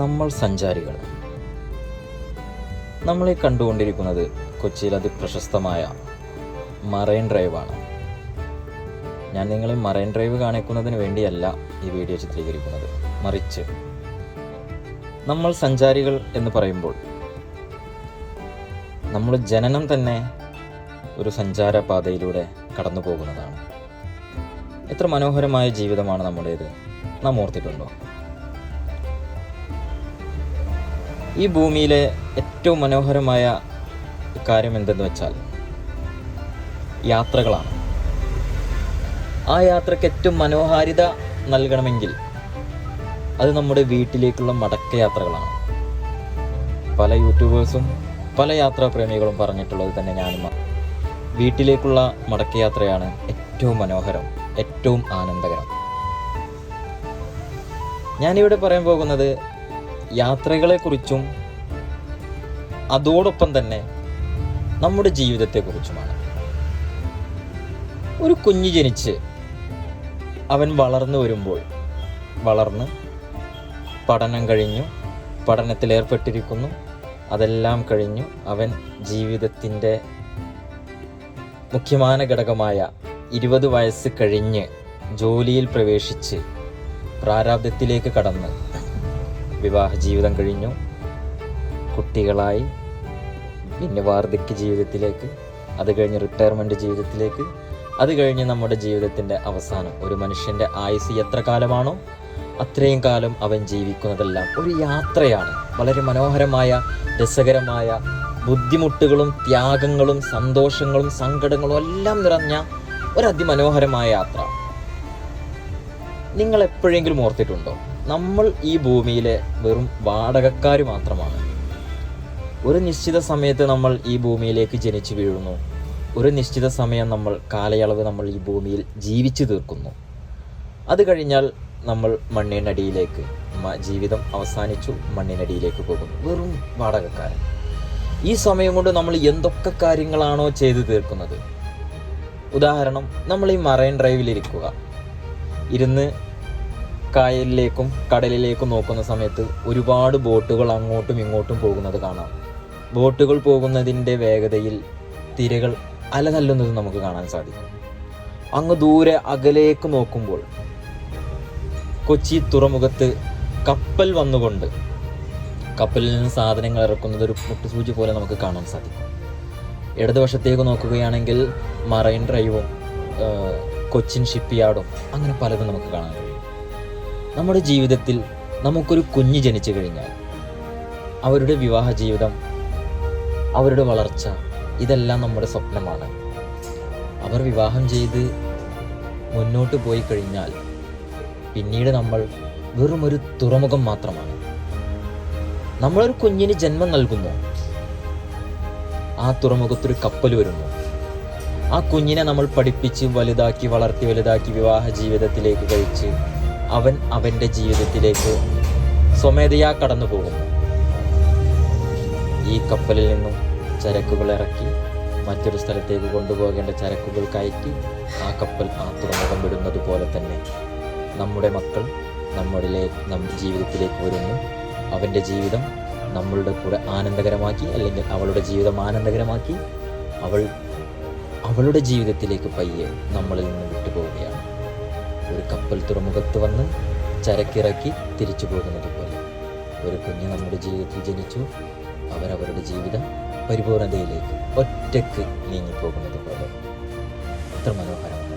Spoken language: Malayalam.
നമ്മൾ സഞ്ചാരികൾ. നമ്മളെ കണ്ടുകൊണ്ടിരിക്കുന്നത് കൊച്ചിയിൽ അതിപ്രശസ്തമായ മറൈൻ ഡ്രൈവാണ്. ഞാൻ നിങ്ങളെ മറൈൻ ഡ്രൈവ് കാണിക്കുന്നതിന് വേണ്ടിയല്ല ഈ വീഡിയോ ചിത്രീകരിക്കുന്നത്, മറിച്ച് നമ്മൾ സഞ്ചാരികൾ എന്ന് പറയുമ്പോൾ നമ്മൾ ജനനം തന്നെ ഒരു സഞ്ചാരപാതയിലൂടെ കടന്നു പോകുന്നതാണ്. എത്ര മനോഹരമായ ജീവിതമാണ് നമ്മുടേത്, നാം ഓർത്തിട്ടുണ്ടോ? ഈ ഭൂമിയിലെ ഏറ്റവും മനോഹരമായ കാര്യം എന്തെന്ന് വെച്ചാൽ യാത്രകളാണ്. ആ യാത്രയ്ക്ക് ഏറ്റവും മനോഹാരിത നൽകണമെങ്കിൽ അത് നമ്മുടെ വീട്ടിലേക്കുള്ള മടക്കയാത്രകളാണ്. പല യൂട്യൂബേഴ്സും പല യാത്രാപ്രേമികളും പറഞ്ഞിട്ടുള്ളത് തന്നെ ഞാനും. വീട്ടിലേക്കുള്ള മടക്കയാത്രയാണ് ഏറ്റവും മനോഹരം, ഏറ്റവും ആനന്ദകരം. ഞാനിവിടെ പറയാൻ പോകുന്നത് യാത്രകളെക്കുറിച്ചും അതോടൊപ്പം തന്നെ നമ്മുടെ ജീവിതത്തെക്കുറിച്ചുമാണ്. ഒരു കുഞ്ഞ് ജനിച്ച് അവൻ വളർന്നു വരുമ്പോൾ, വളർന്ന് പഠനം കഴിഞ്ഞു, പഠനത്തിലേർപ്പെട്ടിരിക്കുന്നു, അതെല്ലാം കഴിഞ്ഞു അവൻ ജീവിതത്തിൻ്റെ മുഖ്യമായ ഘടകമായ 20 വയസ്സ് കഴിഞ്ഞ് ജോലിയിൽ പ്രവേശിച്ച് പ്രാരാബ്ധത്തിലേക്ക് കടന്ന് വിവാഹ ജീവിതം കഴിഞ്ഞു, കുട്ടികളായി, പിന്നെ വാർദ്ധക്യ ജീവിതത്തിലേക്ക്, അത് കഴിഞ്ഞ് റിട്ടയർമെൻറ്റ് ജീവിതത്തിലേക്ക്, അത് കഴിഞ്ഞ് നമ്മുടെ ജീവിതത്തിൻ്റെ അവസാനം. ഒരു മനുഷ്യൻ്റെ ആയുസ് എത്ര കാലമാണോ അത്രയും കാലം അവൻ ജീവിക്കുന്നതെല്ലാം ഒരു യാത്രയാണ്. വളരെ മനോഹരമായ, രസകരമായ, ബുദ്ധിമുട്ടുകളും ത്യാഗങ്ങളും സന്തോഷങ്ങളും സങ്കടങ്ങളും എല്ലാം നിറഞ്ഞ ഒരതിമനോഹരമായ യാത്ര. നിങ്ങൾ എപ്പോഴെങ്കിലും ഓർത്തിട്ടുണ്ടോ, നമ്മൾ ഈ ഭൂമിയിലെ വെറും വാടകക്കാർ മാത്രമാണ്. ഒരു നിശ്ചിത സമയത്ത് നമ്മൾ ഈ ഭൂമിയിലേക്ക് ജനിച്ചു വീഴുന്നു. ഒരു നിശ്ചിത സമയം കാലയളവ് നമ്മൾ ഈ ഭൂമിയിൽ ജീവിച്ചു തീർക്കുന്നു. അത് കഴിഞ്ഞാൽ നമ്മൾ മണ്ണിനടിയിലേക്ക്, ജീവിതം അവസാനിച്ചു, മണ്ണിനടിയിലേക്ക് പോകുന്നു. വെറും വാടകക്കാരൻ. ഈ സമയം കൊണ്ട് നമ്മൾ എന്തൊക്കെ കാര്യങ്ങളാണോ ചെയ്തു തീർക്കുന്നത്. ഉദാഹരണം, നമ്മൾ ഈ മറൈൻ ഡ്രൈവിലിരിക്കുക, ഇരുന്ന് കായലിലേക്കും കടലിലേക്കും നോക്കുന്ന സമയത്ത് ഒരുപാട് ബോട്ടുകൾ അങ്ങോട്ടും ഇങ്ങോട്ടും പോകുന്നത് കാണാം. ബോട്ടുകൾ പോകുന്നതിൻ്റെ വേഗതയിൽ തിരകൾ അലതല്ലുന്നത് നമുക്ക് കാണാൻ സാധിക്കും. അങ്ങ് ദൂരെ അകലേക്ക് നോക്കുമ്പോൾ കൊച്ചി തുറമുഖത്ത് കപ്പൽ വന്നുകൊണ്ട് കപ്പലിൽ നിന്ന് സാധനങ്ങൾ ഇറക്കുന്നത് ഒരു മുട്ടുസൂചി പോലെ നമുക്ക് കാണാൻ സാധിക്കും. ഇടതുവശത്തേക്ക് നോക്കുകയാണെങ്കിൽ മറൈൻ ഡ്രൈവും കൊച്ചിൻ ഷിപ്പ് യാർഡും അങ്ങനെ പലതും നമുക്ക് കാണാൻ കഴിയും. നമ്മുടെ ജീവിതത്തിൽ നമുക്കൊരു കുഞ്ഞ് ജനിച്ചു കഴിഞ്ഞാൽ അവരുടെ വിവാഹ ജീവിതം, അവരുടെ വളർച്ച, ഇതെല്ലാം നമ്മുടെ സ്വപ്നമാണ്. അവർ വിവാഹം ചെയ്ത് മുന്നോട്ട് പോയി കഴിഞ്ഞാൽ പിന്നീട് നമ്മൾ വെറും ഒരു തുറമുഖം മാത്രമാണ്. നമ്മളൊരു കുഞ്ഞിന് ജന്മം നൽകുന്നു, ആ തുറമുഖത്തൊരു കപ്പൽ വരുന്നു. ആ കുഞ്ഞിനെ നമ്മൾ പഠിപ്പിച്ച് വലുതാക്കി, വളർത്തി വലുതാക്കി വിവാഹ ജീവിതത്തിലേക്ക് കഴിച്ച് അവൻ അവൻ്റെ ജീവിതത്തിലേക്ക് സ്വമേധയാ കടന്നു പോകുന്നു. ഈ കപ്പലിൽ നിന്നും ചരക്കുകൾ ഇറക്കി മറ്റൊരു സ്ഥലത്തേക്ക് കൊണ്ടുപോകേണ്ട ചരക്കുകൾ കയറ്റി ആ കപ്പൽ ആ തുറമുഖം വിടുന്നത് പോലെ തന്നെ നമ്മുടെ മക്കൾ നമ്മുടെ ജീവിതത്തിലേക്ക് വരുന്നു. അവൻ്റെ ജീവിതം നമ്മളുടെ കൂടെ ആനന്ദകരമാക്കി, അല്ലെങ്കിൽ അവളുടെ ജീവിതം ആനന്ദകരമാക്കി അവളുടെ ജീവിതത്തിലേക്ക് പയ്യെ നമ്മളിൽ നിന്ന് വിട്ടുപോവുകയാണ്. ഒരു കപ്പൽ തുറമുഖത്ത് വന്ന് ചരക്കിറക്കി തിരിച്ചു പോകുന്നത് പോലെ ഒരു കുഞ്ഞ് നമ്മുടെ ജീവിതത്തിൽ ജനിച്ചു, അവരവരുടെ ജീവിതം പരിപൂർണതയിലേക്ക് ഒറ്റയ്ക്ക് നീങ്ങിപ്പോകുന്നത് പോലെ. എത്ര മനോഹരമാണ്.